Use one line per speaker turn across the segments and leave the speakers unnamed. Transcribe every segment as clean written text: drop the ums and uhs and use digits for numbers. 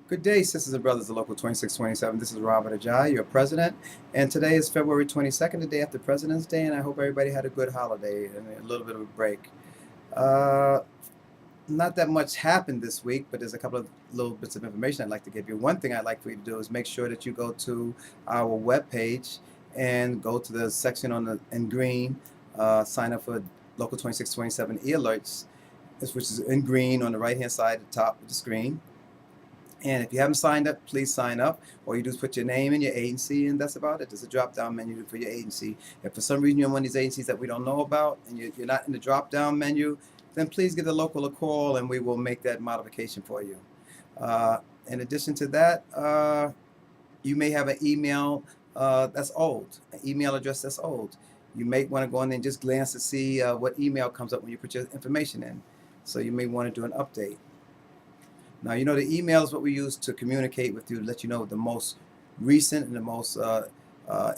Good day, sisters and brothers of Local 2627. This is Robert Ajay, your president, and today is February 22nd, the day after President's Day, and I hope everybody had a good holiday and a little bit of a break. Uh, Not that much happened this week, but there's a couple of little bits of information I'd like to give you. One thing I'd like for you to do is make sure that you go to our webpage and go to the section in green, sign up for Local 2627 e-alerts, which is in green on the right-hand side at the top of the screen. And if you haven't signed up, please sign up. All you do is put your name and your agency, and that's about it. There's a drop-down menu for your agency. If for some reason you're one of these agencies that we don't know about and you're not in the drop-down menu, then please give the local a call and we will make that modification for you. In addition to that, you may have an email that's old, an email address that's old. You may want to go in there and just glance to see what email comes up when you put your information in. So you may want to do an update. Now, you know, the email is what we use to communicate with you, to let you know the most recent and the most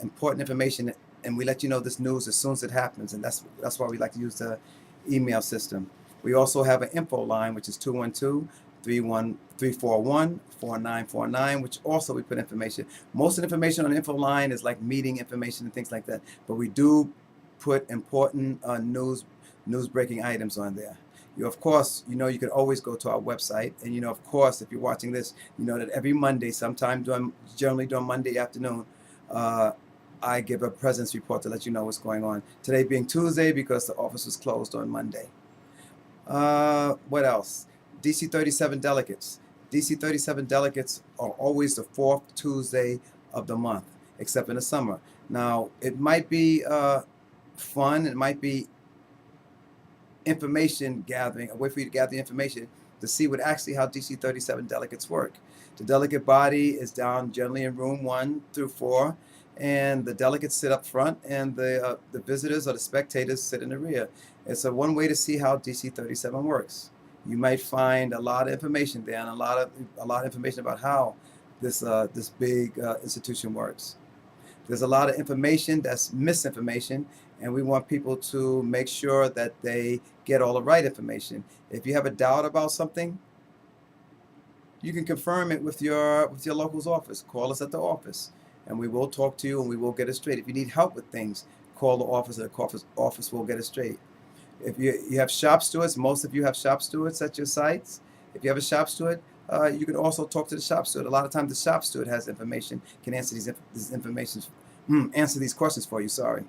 important information, and we let you know this news as soon as it happens, and that's why we like to use the email system. We also have an info line, which is 212-341-4949, which also we put information. Most of the information on the info line is like meeting information and things like that, but we do put important news breaking items on there. Of course, you can always go to our website, and of course, if you're watching this, you know that every Monday, generally during Monday afternoon, I give a presence report to let you know what's going on. Today being Tuesday because the office was closed on Monday. What else? DC 37 delegates. DC 37 delegates are always the fourth Tuesday of the month, except in the summer. Now, it might be fun. It might be information gathering, a way for you to gather information to see how DC 37 delegates work. The delegate body is down generally in room 1 through 4, and the delegates sit up front, and the visitors or the spectators sit in the rear. It's one way to see how DC 37 works. You might find a lot of information there, and a lot of information about how this big institution works. There's a lot of information that's misinformation, and we want people to make sure that they get all the right information. If you have a doubt about something, you can confirm it with your local's office. Call us at the office, and we will talk to you and we will get it straight. If you need help with things, call the office, and the office will get it straight. If you have shop stewards, most of you have shop stewards at your sites. If you have a shop steward, you can also talk to the shop steward. A lot of times the shop steward has information, can answer answer these questions for you. Sorry.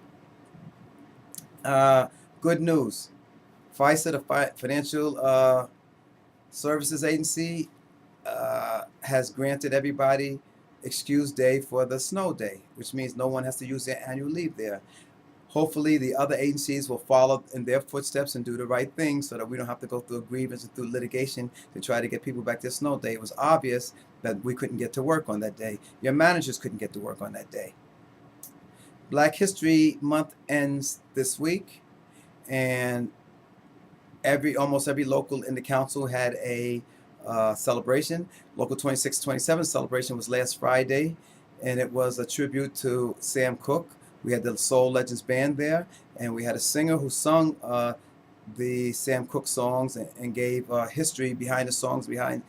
Good news. FISA, the Financial Services Agency, has granted everybody excuse day for the snow day, which means no one has to use their annual leave there. Hopefully the other agencies will follow in their footsteps and do the right thing so that we don't have to go through a grievance and through litigation to try to get people back their snow day. It was obvious that we couldn't get to work on that day. Your managers couldn't get to work on that day. Black History Month ends this week, and almost every local in the council had a celebration. Local 2627 celebration was last Friday, and it was a tribute to Sam Cooke. We had the Soul Legends Band there, and we had a singer who sung the Sam Cooke songs and gave history behind the songs behind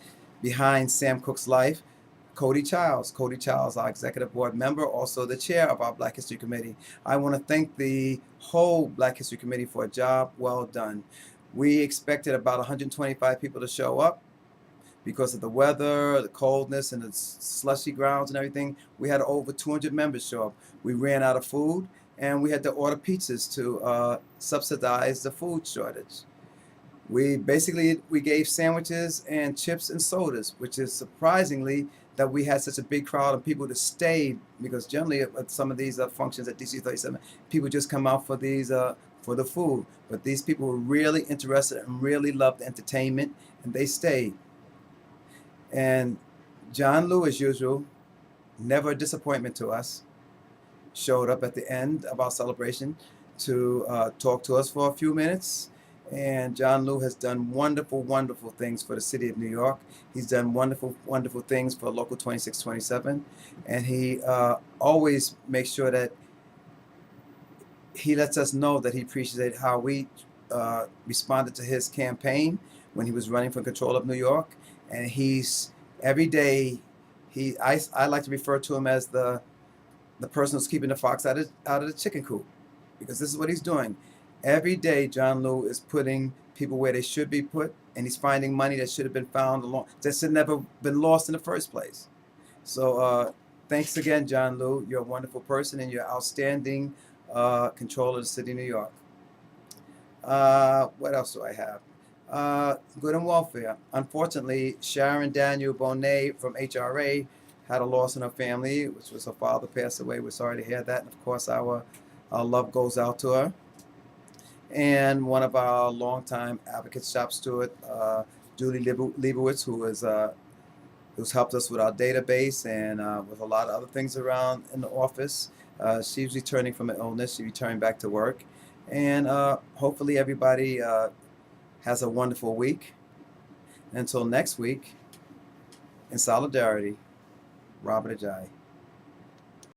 Sam Cooke's life. Cody Childs, our executive board member, also the chair of our Black History Committee. I want to thank the whole Black History Committee for a job well done. We expected about 125 people to show up. Because of the weather, the coldness, and the slushy grounds and everything, we had over 200 members show up. We ran out of food, and we had to order pizzas to subsidize the food shortage. We gave sandwiches and chips and sodas, which is surprisingly that we had such a big crowd of people to stay, because generally at some of these functions at DC 37, people just come out for these for the food. But these people were really interested and really loved the entertainment, and they stayed. And John Lou, as usual, never a disappointment to us, showed up at the end of our celebration to talk to us for a few minutes. And John Lou has done wonderful, wonderful things for the city of New York. He's done wonderful, wonderful things for Local 2627. And he always makes sure that he lets us know that he appreciates how we responded to his campaign when he was running for control of New York. And he's Every day, I like to refer to him as the person who's keeping the fox out of the chicken coop, because this is what he's doing. Every day, John Lou is putting people where they should be put, and he's finding money that should have been found along that should never been lost in the first place. So thanks again, John Lou. You're a wonderful person, and you're outstanding controller of the city of New York. What else do I have? Good and welfare. Unfortunately, Sharon Daniel Bonet from HRA had a loss in her family, which was her father passed away. We're sorry to hear that. And of course, our love goes out to her. And one of our longtime advocates, shop steward, Julie Leibowitz, who's helped us with our database and with a lot of other things around in the office. She's returning from an illness. She's returning back to work. And hopefully everybody has a wonderful week. Until next week, in solidarity, Robert Ajayi.